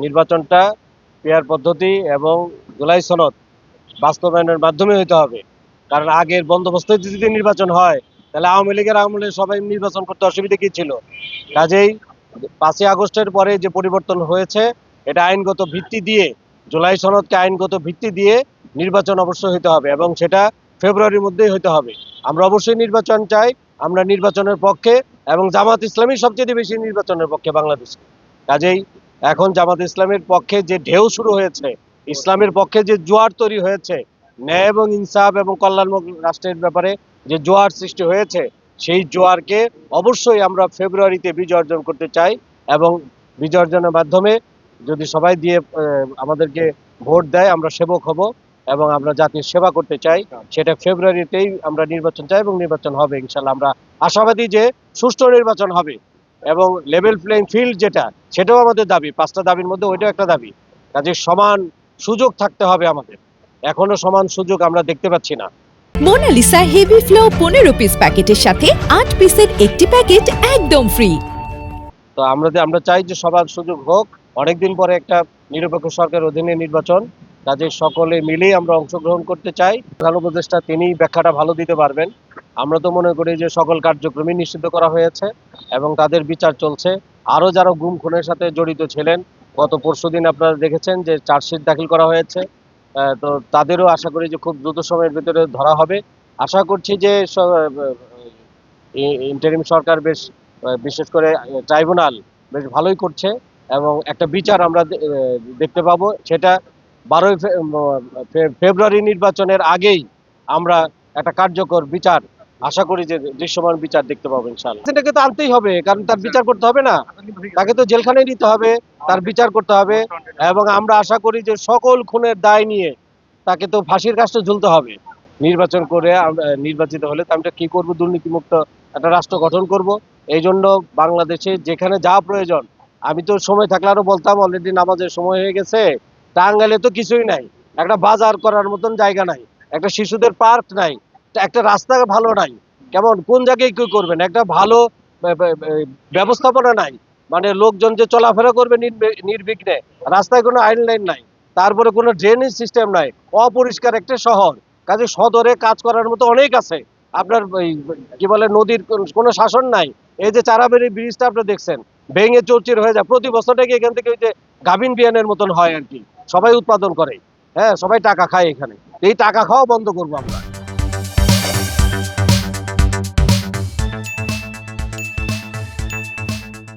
নির্বাচনটা পেয়ার পদ্ধতি এবং জুলাই সনদ বাস্তবায়নের মাধ্যমে হইতে হবে। কারণ আগের বন্দোবস্তে যদি নির্বাচন হয় তাহলে আওয়ামী লীগের আমলে সবাই নির্বাচন করতে অসুবিধা কি ছিল? কাজেই 5ই আগস্টের পরে যে পরিবর্তন হয়েছে এটা আইনগত ভিত্তি দিয়ে, জুলাই সনদকে আইনগত ভিত্তি দিয়ে নির্বাচন অবশ্যই হইতে হবে এবং সেটা ফেব্রুয়ারির মধ্যেই হইতে হবে। আমরা অবশ্যই নির্বাচন চাই, আমরা নির্বাচনের পক্ষে এবং জামাত ইসলামী সবচেয়ে বেশি নির্বাচনের পক্ষে বাংলাদেশে। কাজেই এখন জামাত ইসলামের পক্ষে যে ঢেউ শুরু হয়েছে, ইসলামের পক্ষে যে জোয়ার তৈরি হয়েছে, ন্যায় এবং ইনসাফ এবং কল্যাণমূলক রাষ্ট্রের ব্যাপারে যে জোয়ার সৃষ্টি হয়েছে, সেই জোয়ারকে অবশ্যই আমরা ফেব্রুয়ারিতে বিজয় অর্জন করতে চাই এবং বিজয় অর্জনের মাধ্যমে যদি সবাই দিয়ে আমাদেরকে ভোট দেয় আমরা সেবক হব এবং আমরা জাতির সেবা করতে চাই। সেটা ফেব্রুয়ারিতেই আমরা নির্বাচন চাই এবং নির্বাচন হবে ইনশাল্লাহ। আমরা আশাবাদী যে সুষ্ঠু নির্বাচন হবে এবং লেভেল প্লেইং ফিল্ড যেটা, সেটাও আমাদের দাবি। 5টা দাবির মধ্যে ওইটাও একটা দাবি। কাজে সমান সুযোগ থাকতে হবে আমাদের। এখনো সমান সুযোগ আমরা দেখতে পাচ্ছি না। মোনালিসা হেভি ফ্লো 15 পিস প্যাকেটের সাথে 8 পিসের একটি প্যাকেট একদম ফ্রি। তো আমরা চাই যে সবার সুযোগ হোক। অনেকদিন পরে একটা নিরপেক্ষ সরকারের অধীনে নির্বাচন, কাজে সকলে মিলেই আমরা অংশগ্রহণ করতে চাই। প্রধান উপদেষ্টা তিনি ব্যাখ্যাটা ভালো দিতে পারবেন। আমরা তো মনে করি যে সকল কার্যক্রমই নিষিদ্ধ করা হয়েছে এবং তাদের বিচার চলছে। আরও যারা গুম খুনের সাথে জড়িত ছিলেন, গত পরশুদিন আপনারা দেখেছেন যে চার্জশিট দাখিল করা হয়েছে। তো তাদেরও আশা করি যে খুব দ্রুত সময়ের ভিতরে ধরা হবে। আশা করছি যে ইন্টারিম সরকার বেশ বিশেষ করে ট্রাইব্যুনাল বেশ ভালোই করছে এবং একটা বিচার আমরা দেখতে পাবো। সেটা 12ই ফেব্রুয়ারি নির্বাচনের আগেই আমরা একটা কার্যকর বিচার আশা করি যে দৃশ্যমান বিচার দেখতে পাবো ইনশাআল্লাহ। সেটাকে তো আনতেই হবে, কারণ তার বিচার করতে হবে না, তাকে তো জেলখানায় নিতে হবে, তার বিচার করতে হবে এবং আমরা আশা করি যে সকল খুনের দায় নিয়ে তাকে তো ফাঁসির কাস্টে ঝুলতে হবে। নির্বাচন করে নির্বাচিত হলে তো আমরা কি করব? দুর্নীতিমুক্ত একটা রাষ্ট্র গঠন করব। এই জন্য বাংলাদেশে যেখানে যা প্রয়োজন, আমি তো সময় থাকলে আরো বলতাম, অলরেডি নামাজের সময় হয়ে গেছে। টাঙ্গাইলে তো কিছুই নাই, একটা বাজার করার মতন জায়গা নাই, একটা শিশুদের পার্ক নাই, একটা রাস্তা ভালো নাই। কেমন কোন জায়গায় কি করবেন? একটা ভালো ব্যবস্থাপনা নাই, মানে লোকজন যে চলাফেরা করবে নির্বিঘ্নে, রাস্তায় কোনো আইন লাইন নাই, তারপরে কোনো ড্রেনেজ সিস্টেম নাই, অপরিষ্কার একটা শহর। কাজে সদরে কাজ করার মতো অনেক আছে। আপনার কি বলে, নদীর কোনো শাসন নাই। এই যে চারাবাড়ি ব্রিজটা আপনারা দেখছেন, ভেঙে চৌচির হয়ে যায়। প্রতি বছর থেকে এখান থেকে ওই যে গাভিন বিয়ানের মতন হয় আর কি, সবাই উৎপাদন করে। হ্যাঁ, সবাই টাকা খায় এখানে। এই টাকা খাওয়া বন্ধ করবো আমরা।